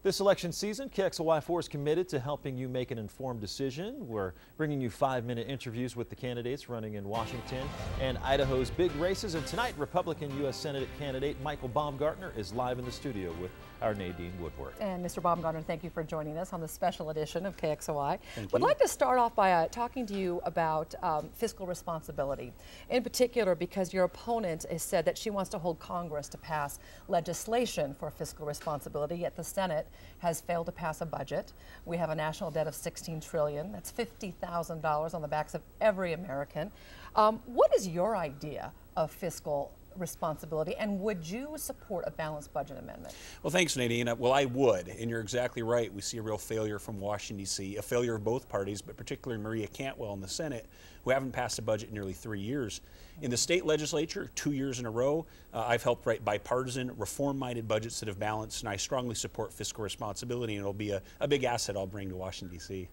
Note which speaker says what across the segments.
Speaker 1: This election season, KXLY4 is committed to helping you make an informed decision. We're bringing you 5-minute interviews with the candidates running in Washington and Idaho's big races. And tonight, Republican U.S. Senate candidate Michael Baumgartner is live in the studio with our Nadine Woodward.
Speaker 2: And Mr. Baumgartner, thank you for joining us on this special edition of KXLY.
Speaker 3: Thank
Speaker 2: Would
Speaker 3: you.
Speaker 2: like to start off by talking to you about fiscal responsibility. In particular, because your opponent has said that she wants to hold Congress to pass legislation for fiscal responsibility, yet the Senate has failed to pass a budget. We have a national debt of $16 trillion. That's $50,000 on the backs of every American. What is your idea of fiscal responsibility, and would you support a balanced budget amendment?
Speaker 3: Well, thanks, Nadine. Well, I would, and you're exactly right. We see a real failure from Washington, D.C., a failure of both parties, but particularly Maria Cantwell in the Senate, who haven't passed a budget in nearly 3 years. In the state legislature, 2 years in a row, I've helped write bipartisan, reform-minded budgets that have balanced, and I strongly support fiscal responsibility, and it'll be a big asset I'll bring to Washington, D.C.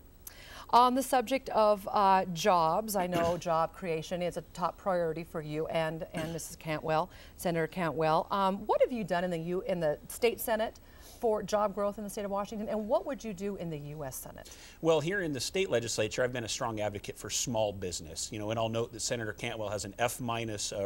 Speaker 2: On the subject of jobs, I know job creation is a top priority for you and Mrs. Cantwell, Senator Cantwell. What have you done in the state Senate for job growth in the state of Washington, and what would you do in the U.S. Senate?
Speaker 3: Well, here in the state legislature, I've been a strong advocate for small business. You know, and I'll note that Senator Cantwell has an F-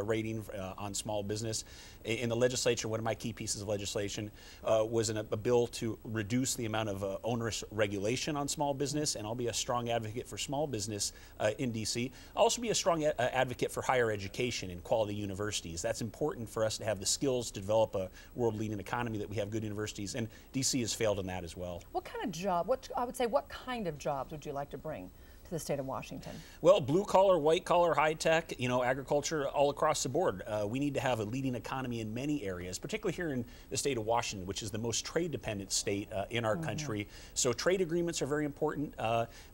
Speaker 3: rating on small business. In the legislature, one of my key pieces of legislation was a bill to reduce the amount of onerous regulation on small business, and I'll be a strong advocate for small business in D.C. I'll also be a strong advocate for higher education and quality universities. That's important for us to have the skills to develop a world-leading economy, that we have good universities, and D.C. has failed in that as well.
Speaker 2: What kind of job, what kind of jobs would you like to bring to the state of Washington?
Speaker 3: Well, blue collar, white collar, high tech, you know, agriculture, all across the board. We need to have a leading economy in many areas, particularly here in the state of Washington, which is the most trade dependent state in our country. So trade agreements are very important,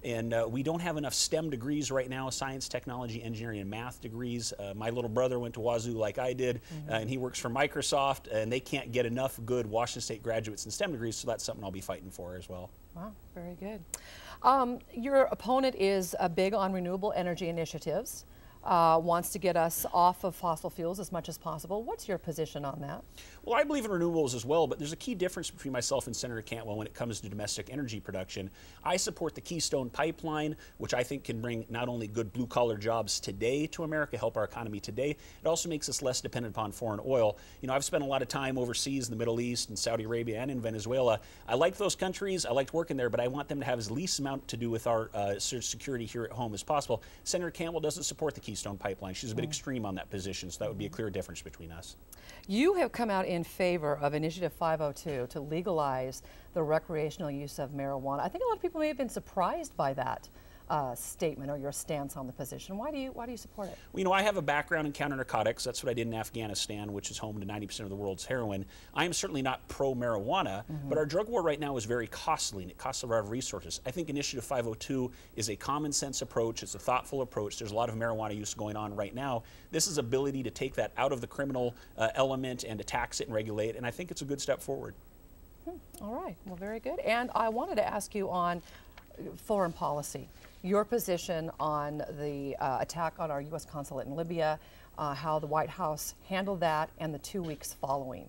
Speaker 3: and we don't have enough STEM degrees right now, science, technology, engineering, and math degrees. My little brother went to Wazoo like I did, and he works for Microsoft, and they can't get enough good Washington State graduates in STEM degrees, so that's something I'll be fighting for as well.
Speaker 2: Wow, very good. Your opponent is big on renewable energy initiatives, wants to get us off of fossil fuels as much as possible. What's your position on that?
Speaker 3: Well, I believe in renewables as well, but there's a key difference between myself and Senator Cantwell when it comes to domestic energy production. I support the Keystone Pipeline, which I think can bring not only good blue-collar jobs today to America, help our economy today, it also makes us less dependent upon foreign oil. You know, I've spent a lot of time overseas in the Middle East and Saudi Arabia and in Venezuela. I like those countries, I liked working there, but I want them to have as least amount to do with our security here at home as possible. Senator Cantwell doesn't support the Keystone Pipeline. She's a bit extreme on that position, so that would be a clear difference between us.
Speaker 2: You have come out in favor of Initiative 502 to legalize the recreational use of marijuana. I think a lot of people may have been surprised by that statement or your stance on the position. Why do you support it?
Speaker 3: Well, you know, I have a background in counter-narcotics. That's what I did in Afghanistan, which is home to 90% of the world's heroin. I am certainly not pro-marijuana, but our drug war right now is very costly, and it costs a lot of resources. I think Initiative 502 is a common-sense approach. It's a thoughtful approach. There's a lot of marijuana use going on right now. This is ability to take that out of the criminal element and to tax it and regulate it, and I think it's a good step forward.
Speaker 2: All right. Well, very good. And I wanted to ask you on foreign policy, your position on the attack on our U.S. consulate in Libya, how the White House handled that, and the 2 weeks following.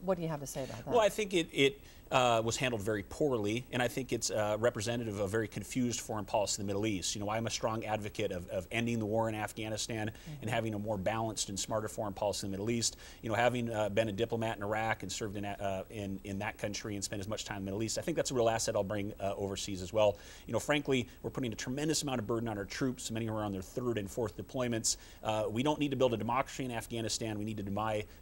Speaker 2: What do you have to say about that?
Speaker 3: Well, I think it was handled very poorly, and I think it's representative of a very confused foreign policy in the Middle East. You know, I'm a strong advocate of ending the war in Afghanistan and having a more balanced and smarter foreign policy in the Middle East. You know, having been a diplomat in Iraq and served in that country and spent as much time in the Middle East, I think that's a real asset I'll bring overseas as well. You know, frankly, we're putting a tremendous amount of burden on our troops. Many are on their third and fourth deployments. We don't need to build a democracy in Afghanistan. We need to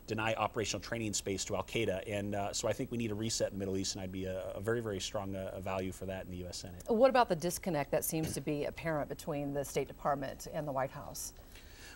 Speaker 3: deny operational training space to Al-Qaeda, and so I think we need a reset in the Middle East, and I'd be a very, very strong value for that in the U.S. Senate.
Speaker 2: What about the disconnect that seems to be apparent between the State Department and the White House?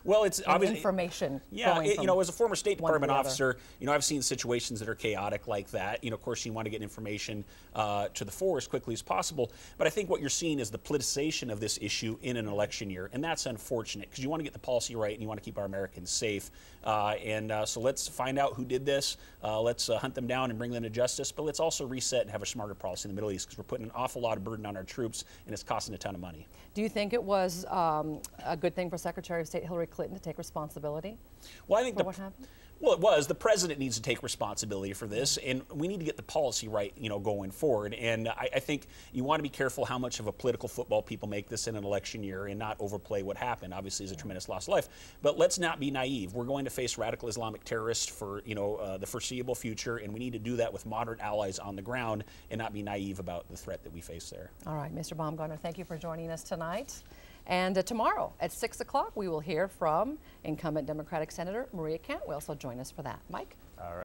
Speaker 3: Well, it's obviously
Speaker 2: information.
Speaker 3: Yeah, you know, as a former State Department officer, you know, I've seen situations that are chaotic like that. You know, of course, you want to get information to the fore as quickly as possible. But I think what you're seeing is the politicization of this issue in an election year, and that's unfortunate because you want to get the policy right and you want to keep our Americans safe. So let's find out who did this. Let's hunt them down and bring them to justice. But let's also reset and have a smarter policy in the Middle East because we're putting an awful lot of burden on our troops, and it's costing a ton of money.
Speaker 2: Do you think it was a good thing for Secretary of State Hillary Clinton to take responsibility
Speaker 3: for
Speaker 2: what happened?
Speaker 3: Well, it was. The president needs to take responsibility for this, and we need to get the policy right, going forward. And I think you want to be careful how much of a political football people make this in an election year and not overplay what happened. Obviously, it's a tremendous loss of life. But let's not be naive. We're going to face radical Islamic terrorists for, the foreseeable future, and we need to do that with moderate allies on the ground and not be naive about the threat that we face there.
Speaker 2: All right, Mr. Baumgartner, thank you for joining us tonight. And tomorrow at 6 o'clock, we will hear from incumbent Democratic Senator Maria Cantwell. So join us for that. Mike?
Speaker 1: All right.